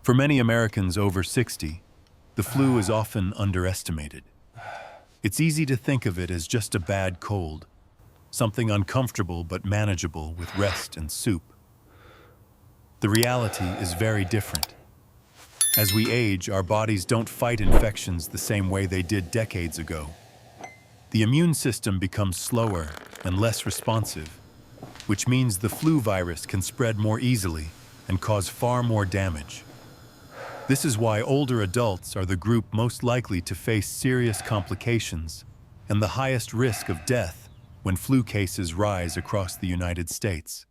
For many Americans over 60, the flu is often underestimated. It's easy to think of it as just a bad cold, something uncomfortable but manageable with rest and soup. The reality is very different. As we age, our bodies don't fight infections the same way they did decades ago. The immune system becomes slower and less responsive, which means the flu virus can spread more easily and cause far more damage. This is why older adults are the group most likely to face serious complications and the highest risk of death when flu cases rise across the United States.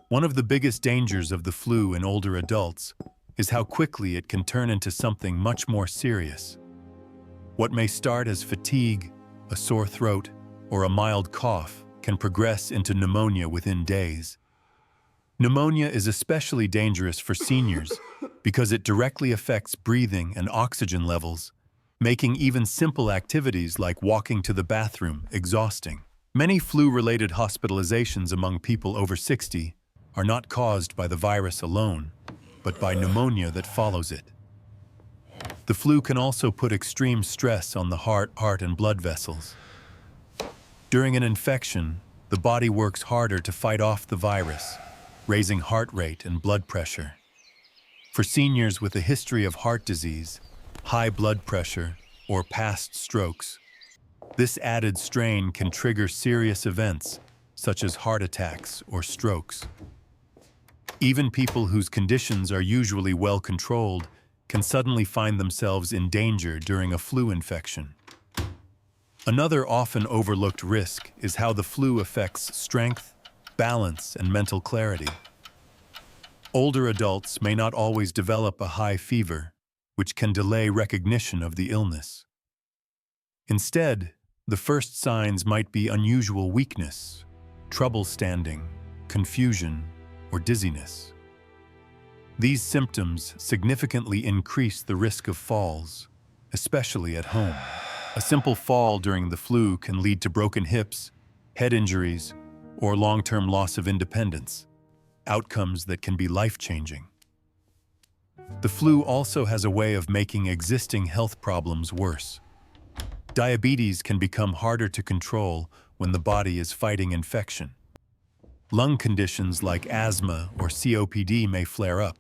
One of the biggest dangers of the flu in older adults is how quickly it can turn into something much more serious. What may start as fatigue, a sore throat, or a mild cough can progress into pneumonia within days. Pneumonia is especially dangerous for seniors because it directly affects breathing and oxygen levels, making even simple activities like walking to the bathroom exhausting. Many flu-related hospitalizations among people over 60 are not caused by the virus alone, but by pneumonia that follows it. The flu can also put extreme stress on the heart and blood vessels. During an infection, the body works harder to fight off the virus, raising heart rate and blood pressure. For seniors with a history of heart disease, high blood pressure, or past strokes, this added strain can trigger serious events such as heart attacks or strokes. Even people whose conditions are usually well controlled can suddenly find themselves in danger during a flu infection. Another often overlooked risk is how the flu affects strength, balance, and mental clarity. Older adults may not always develop a high fever, which can delay recognition of the illness. Instead, the first signs might be unusual weakness, trouble standing, confusion, or dizziness. These symptoms significantly increase the risk of falls, especially at home. A simple fall during the flu can lead to broken hips, head injuries, or long-term loss of independence, outcomes that can be life-changing. The flu also has a way of making existing health problems worse. Diabetes can become harder to control when the body is fighting infection. Lung conditions like asthma or COPD may flare up,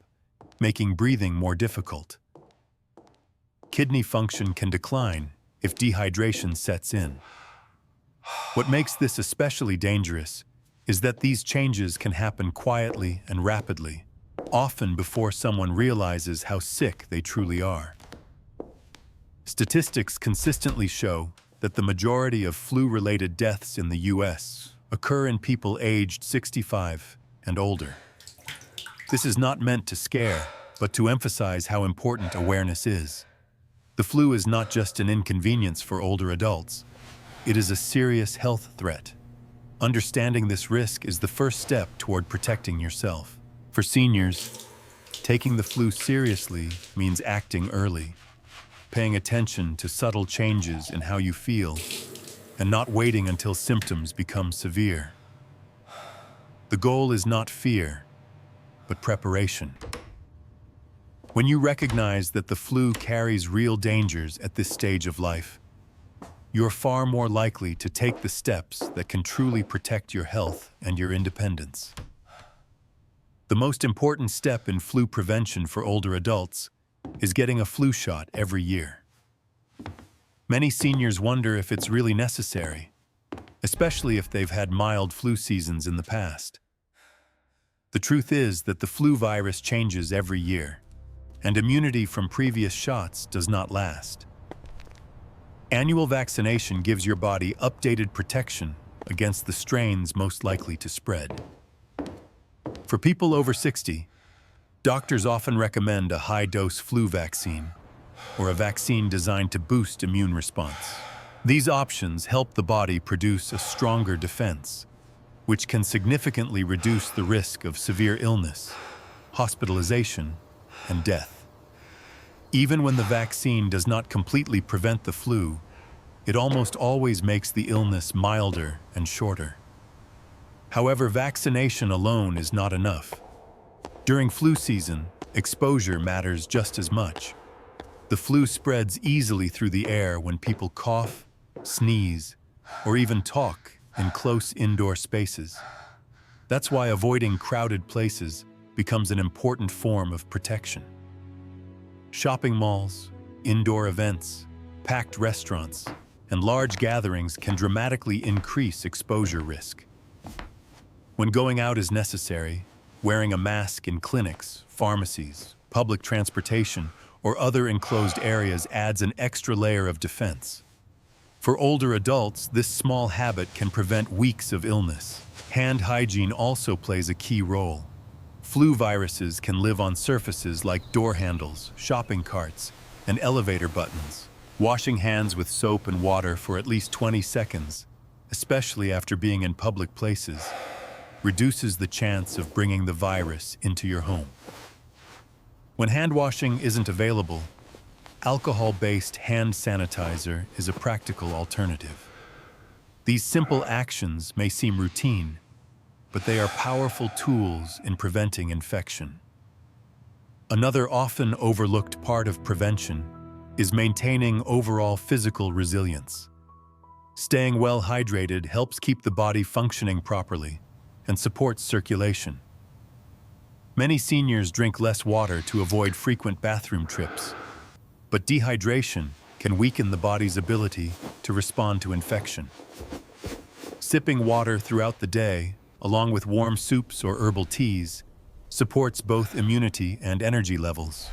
making breathing more difficult. Kidney function can decline if dehydration sets in. What makes this especially dangerous is that these changes can happen quietly and rapidly, often before someone realizes how sick they truly are. Statistics consistently show that the majority of flu-related deaths in the U.S. occur in people aged 65 and older. This is not meant to scare, but to emphasize how important awareness is. The flu is not just an inconvenience for older adults. It is a serious health threat. Understanding this risk is the first step toward protecting yourself. For seniors, taking the flu seriously means acting early, paying attention to subtle changes in how you feel, and not waiting until symptoms become severe. The goal is not fear, but preparation. When you recognize that the flu carries real dangers at this stage of life, you're far more likely to take the steps that can truly protect your health and your independence. The most important step in flu prevention for older adults is getting a flu shot every year. Many seniors wonder if it's really necessary, especially if they've had mild flu seasons in the past. The truth is that the flu virus changes every year, and immunity from previous shots does not last. Annual vaccination gives your body updated protection against the strains most likely to spread. For people over 60, doctors often recommend a high-dose flu vaccine or a vaccine designed to boost immune response. These options help the body produce a stronger defense, which can significantly reduce the risk of severe illness, hospitalization, and death. Even when the vaccine does not completely prevent the flu, it almost always makes the illness milder and shorter. However, vaccination alone is not enough. During flu season, exposure matters just as much. The flu spreads easily through the air when people cough, sneeze, or even talk in close indoor spaces. That's why avoiding crowded places becomes an important form of protection. Shopping malls, indoor events, packed restaurants, and large gatherings can dramatically increase exposure risk. When going out is necessary, wearing a mask in clinics, pharmacies, public transportation, or other enclosed areas adds an extra layer of defense. For older adults, this small habit can prevent weeks of illness. Hand hygiene also plays a key role. Flu viruses can live on surfaces like door handles, shopping carts, and elevator buttons. Washing hands with soap and water for at least 20 seconds, especially after being in public places, reduces the chance of bringing the virus into your home. When hand washing isn't available, alcohol-based hand sanitizer is a practical alternative. These simple actions may seem routine, but they are powerful tools in preventing infection. Another often overlooked part of prevention is maintaining overall physical resilience. Staying well hydrated helps keep the body functioning properly and supports circulation. Many seniors drink less water to avoid frequent bathroom trips, but dehydration can weaken the body's ability to respond to infection. Sipping water throughout the day, along with warm soups or herbal teas, supports both immunity and energy levels.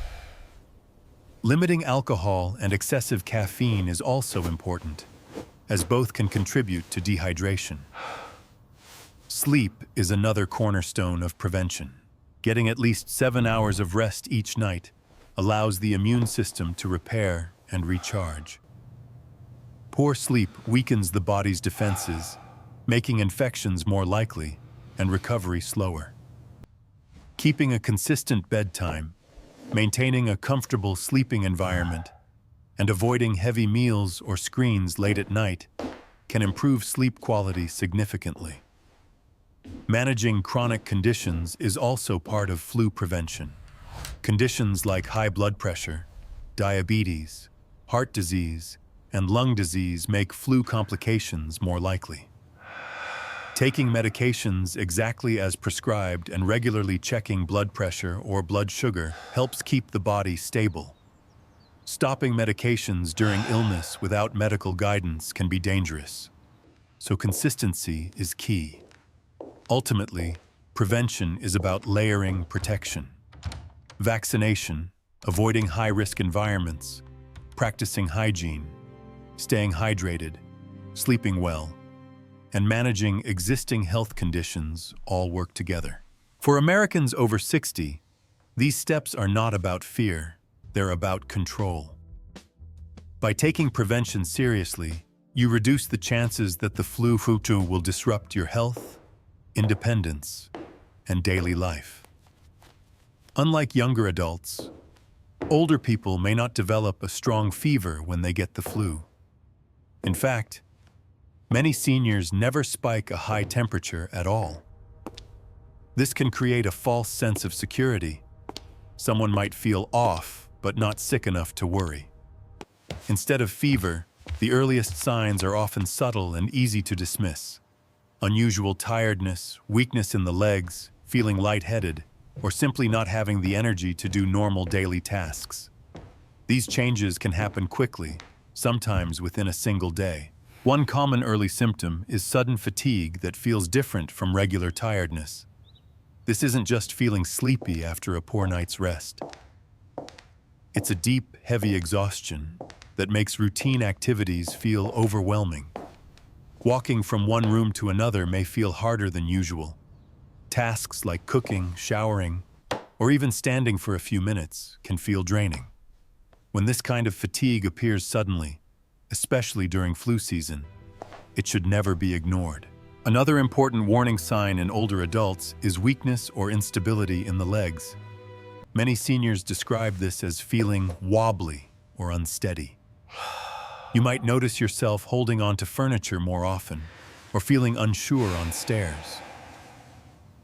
Limiting alcohol and excessive caffeine is also important, as both can contribute to dehydration. Sleep is another cornerstone of prevention. Getting at least 7 hours of rest each night allows the immune system to repair and recharge. Poor sleep weakens the body's defenses, making infections more likely and recovery slower. Keeping a consistent bedtime, maintaining a comfortable sleeping environment, and avoiding heavy meals or screens late at night can improve sleep quality significantly. Managing chronic conditions is also part of flu prevention. Conditions like high blood pressure, diabetes, heart disease, and lung disease make flu complications more likely. Taking medications exactly as prescribed and regularly checking blood pressure or blood sugar helps keep the body stable. Stopping medications during illness without medical guidance can be dangerous, so consistency is key. Ultimately, prevention is about layering protection. Vaccination, avoiding high-risk environments, practicing hygiene, staying hydrated, sleeping well, and managing existing health conditions all work together. For Americans over 60, these steps are not about fear, they're about control. By taking prevention seriously, you reduce the chances that the flu will disrupt your health, independence, and daily life. Unlike younger adults, older people may not develop a strong fever when they get the flu. In fact, many seniors never spike a high temperature at all. This can create a false sense of security. Someone might feel off, but not sick enough to worry. Instead of fever, the earliest signs are often subtle and easy to dismiss. Unusual tiredness, weakness in the legs, feeling lightheaded, or simply not having the energy to do normal daily tasks. These changes can happen quickly, sometimes within a single day. One common early symptom is sudden fatigue that feels different from regular tiredness. This isn't just feeling sleepy after a poor night's rest. It's a deep, heavy exhaustion that makes routine activities feel overwhelming. Walking from one room to another may feel harder than usual. Tasks like cooking, showering, or even standing for a few minutes can feel draining. When this kind of fatigue appears suddenly, especially during flu season, it should never be ignored. Another important warning sign in older adults is weakness or instability in the legs. Many seniors describe this as feeling wobbly or unsteady. You might notice yourself holding on to furniture more often or feeling unsure on stairs.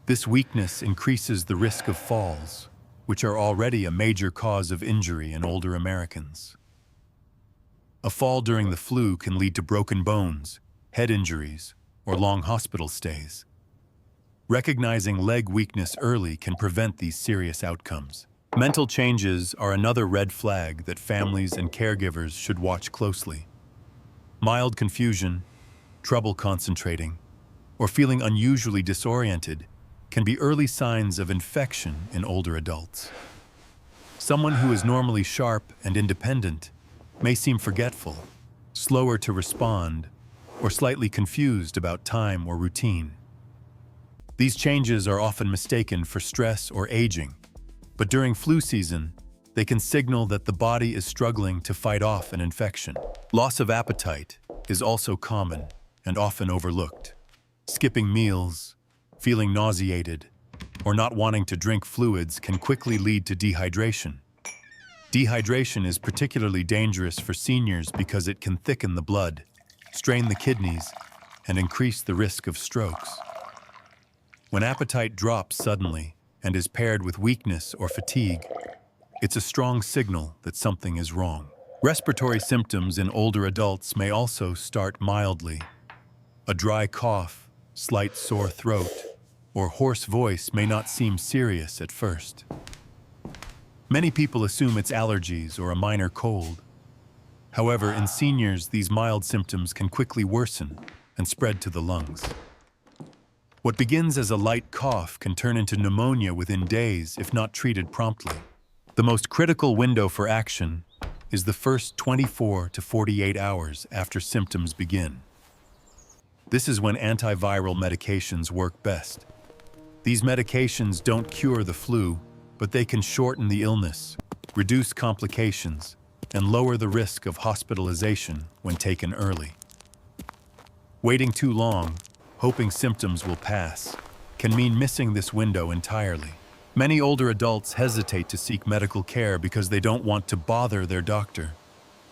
This weakness increases the risk of falls, which are already a major cause of injury in older Americans. A fall during the flu can lead to broken bones, head injuries, or long hospital stays. Recognizing leg weakness early can prevent these serious outcomes. Mental changes are another red flag that families and caregivers should watch closely. Mild confusion, trouble concentrating, or feeling unusually disoriented can be early signs of infection in older adults. Someone who is normally sharp and independent may seem forgetful, slower to respond, or slightly confused about time or routine. These changes are often mistaken for stress or aging, but during flu season, they can signal that the body is struggling to fight off an infection. Loss of appetite is also common and often overlooked. Skipping meals, feeling nauseated, or not wanting to drink fluids can quickly lead to dehydration. Dehydration is particularly dangerous for seniors because it can thicken the blood, strain the kidneys, and increase the risk of strokes. When appetite drops suddenly and is paired with weakness or fatigue, it's a strong signal that something is wrong. Respiratory symptoms in older adults may also start mildly. A dry cough, slight sore throat, or hoarse voice may not seem serious at first. Many people assume it's allergies or a minor cold. However, in seniors, these mild symptoms can quickly worsen and spread to the lungs. What begins as a light cough can turn into pneumonia within days if not treated promptly. The most critical window for action is the first 24 to 48 hours after symptoms begin. This is when antiviral medications work best. These medications don't cure the flu, but they can shorten the illness, reduce complications, and lower the risk of hospitalization when taken early. Waiting too long, hoping symptoms will pass, can mean missing this window entirely. Many older adults hesitate to seek medical care because they don't want to bother their doctor,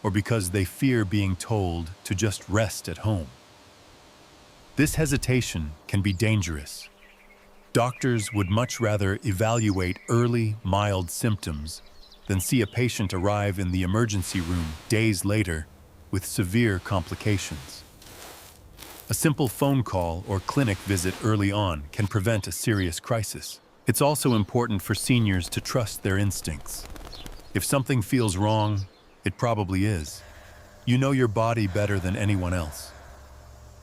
or because they fear being told to just rest at home. This hesitation can be dangerous. Doctors would much rather evaluate early, mild symptoms than see a patient arrive in the emergency room days later with severe complications. A simple phone call or clinic visit early on can prevent a serious crisis. It's also important for seniors to trust their instincts. If something feels wrong, it probably is. You know your body better than anyone else.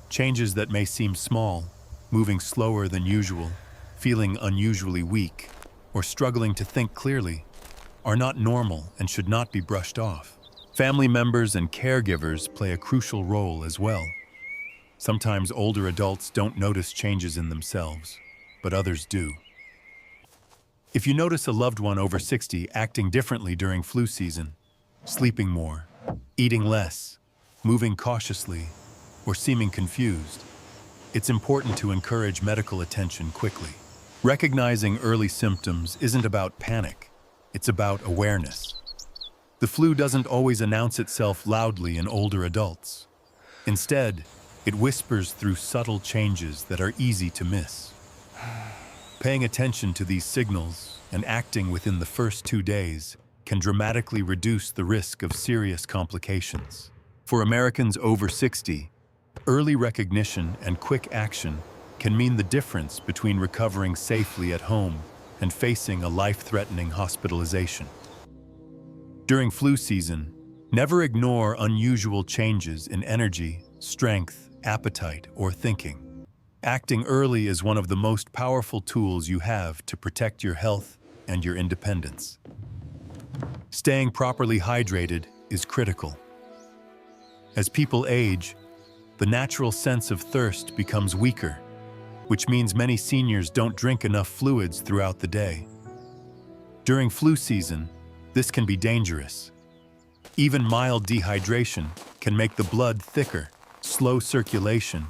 Changes that may seem small, moving slower than usual, feeling unusually weak, or struggling to think clearly, are not normal and should not be brushed off. Family members and caregivers play a crucial role as well. Sometimes older adults don't notice changes in themselves, but others do. If you notice a loved one over 60 acting differently during flu season, sleeping more, eating less, moving cautiously, or seeming confused, it's important to encourage medical attention quickly. Recognizing early symptoms isn't about panic, it's about awareness. The flu doesn't always announce itself loudly in older adults. Instead, it whispers through subtle changes that are easy to miss. Paying attention to these signals and acting within the first 2 days can dramatically reduce the risk of serious complications. For Americans over 60, early recognition and quick action can mean the difference between recovering safely at home and facing a life-threatening hospitalization. During flu season, never ignore unusual changes in energy, strength, appetite, or thinking. Acting early is one of the most powerful tools you have to protect your health and your independence. Staying properly hydrated is critical. As people age, the natural sense of thirst becomes weaker, which means many seniors don't drink enough fluids throughout the day. During flu season, this can be dangerous. Even mild dehydration can make the blood thicker, slow circulation,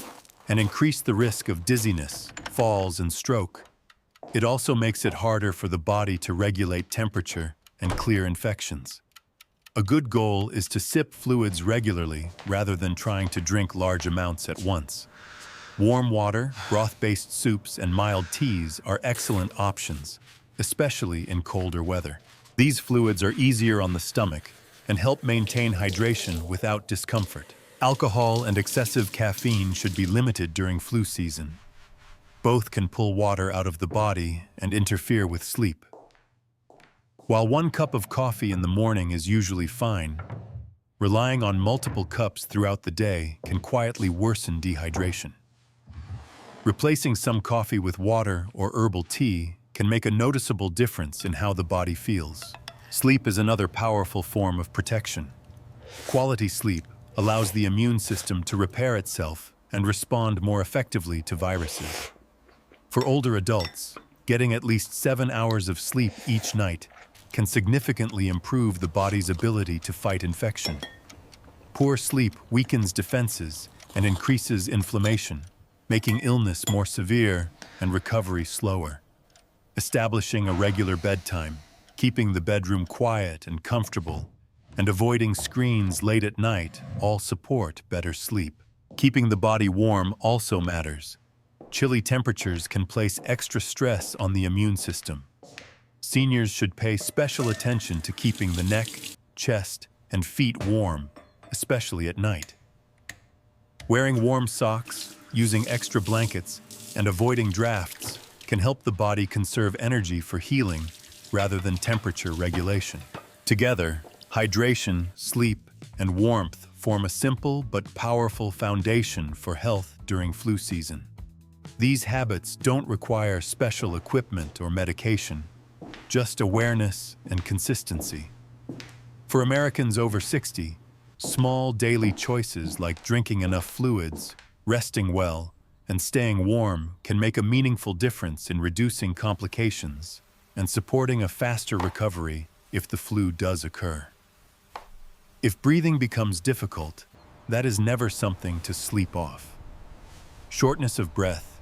and increase the risk of dizziness, falls, and stroke. It also makes it harder for the body to regulate temperature and clear infections. A good goal is to sip fluids regularly rather than trying to drink large amounts at once. Warm water, broth-based soups, and mild teas are excellent options, especially in colder weather. These fluids are easier on the stomach and help maintain hydration without discomfort. Alcohol and excessive caffeine should be limited during flu season. Both can pull water out of the body and interfere with sleep. While 1 cup of coffee in the morning is usually fine, relying on multiple cups throughout the day can quietly worsen dehydration. Replacing some coffee with water or herbal tea can make a noticeable difference in how the body feels. Sleep is another powerful form of protection. Quality sleep allows the immune system to repair itself and respond more effectively to viruses. For older adults, getting at least 7 hours of sleep each night can significantly improve the body's ability to fight infection. Poor sleep weakens defenses and increases inflammation, making illness more severe and recovery slower. Establishing a regular bedtime, keeping the bedroom quiet and comfortable, and avoiding screens late at night all support better sleep. Keeping the body warm also matters. Chilly temperatures can place extra stress on the immune system. Seniors should pay special attention to keeping the neck, chest, and feet warm, especially at night. Wearing warm socks, using extra blankets, and avoiding drafts can help the body conserve energy for healing rather than temperature regulation. Together, hydration, sleep, and warmth form a simple but powerful foundation for health during flu season. These habits don't require special equipment or medication, just awareness and consistency. For Americans over 60, small daily choices like drinking enough fluids, resting well, and staying warm can make a meaningful difference in reducing complications and supporting a faster recovery if the flu does occur. If breathing becomes difficult, that is never something to sleep off. Shortness of breath,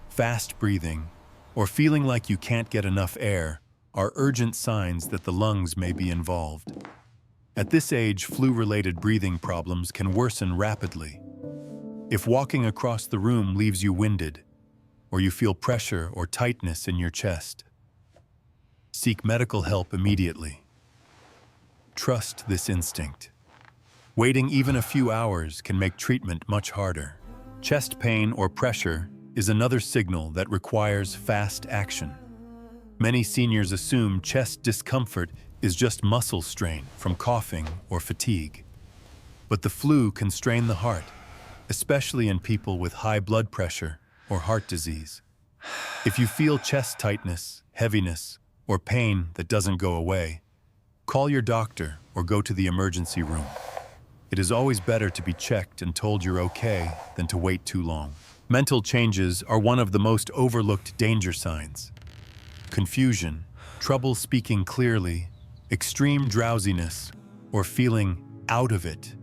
fast breathing, or feeling like you can't get enough air are urgent signs that the lungs may be involved. At this age, flu-related breathing problems can worsen rapidly. If walking across the room leaves you winded, or you feel pressure or tightness in your chest, seek medical help immediately. Trust this instinct. Waiting even a few hours can make treatment much harder. Chest pain or pressure is another signal that requires fast action. Many seniors assume chest discomfort is just muscle strain from coughing or fatigue. But the flu can strain the heart, especially in people with high blood pressure or heart disease. If you feel chest tightness, heaviness, or pain that doesn't go away, call your doctor or go to the emergency room. It is always better to be checked and told you're okay than to wait too long. Mental changes are one of the most overlooked danger signs. Confusion, trouble speaking clearly, extreme drowsiness, or feeling out of it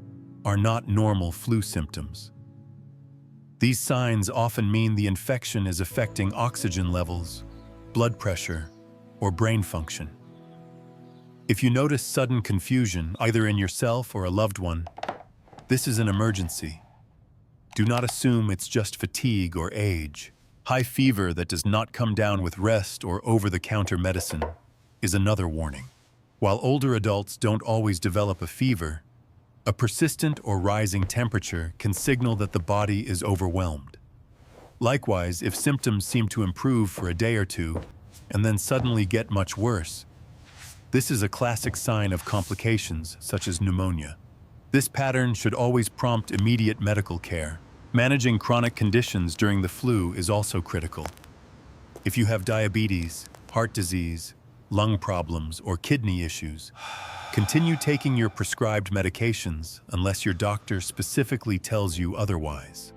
are not normal flu symptoms. These signs often mean the infection is affecting oxygen levels, blood pressure, or brain function. If you notice sudden confusion, either in yourself or a loved one, this is an emergency. Do not assume it's just fatigue or age. High fever that does not come down with rest or over-the-counter medicine is another warning. While older adults don't always develop a fever, a persistent or rising temperature can signal that the body is overwhelmed. Likewise, if symptoms seem to improve for a day or two and then suddenly get much worse, this is a classic sign of complications such as pneumonia. This pattern should always prompt immediate medical care. Managing chronic conditions during the flu is also critical. If you have diabetes, heart disease, lung problems, or kidney issues, continue taking your prescribed medications unless your doctor specifically tells you otherwise.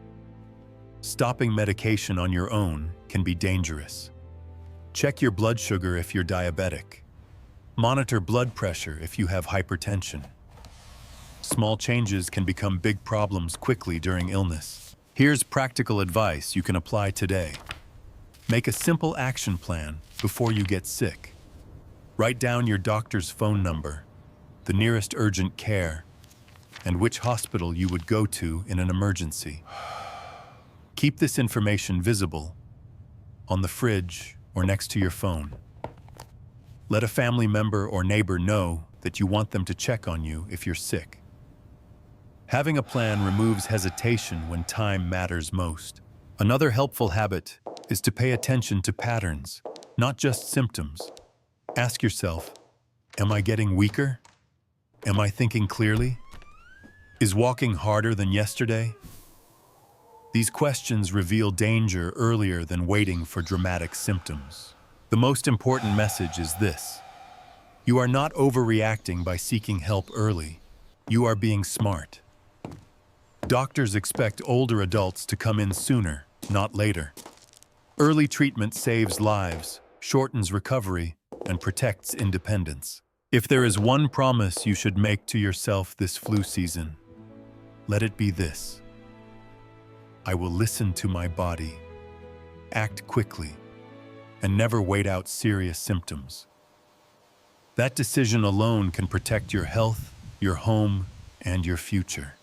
Stopping medication on your own can be dangerous. Check your blood sugar if you're diabetic. Monitor blood pressure if you have hypertension. Small changes can become big problems quickly during illness. Here's practical advice you can apply today. Make a simple action plan before you get sick. Write down your doctor's phone number, the nearest urgent care, and which hospital you would go to in an emergency. Keep this information visible on the fridge or next to your phone. Let a family member or neighbor know that you want them to check on you if you're sick. Having a plan removes hesitation when time matters most. Another helpful habit is to pay attention to patterns, not just symptoms. Ask yourself, am I getting weaker? Am I thinking clearly? Is walking harder than yesterday? These questions reveal danger earlier than waiting for dramatic symptoms. The most important message is this: you are not overreacting by seeking help early. You are being smart. Doctors expect older adults to come in sooner, not later. Early treatment saves lives, shortens recovery, and protects independence. If there is one promise you should make to yourself this flu season, let it be this: I will listen to my body, act quickly, and never wait out serious symptoms. That decision alone can protect your health, your home, and your future.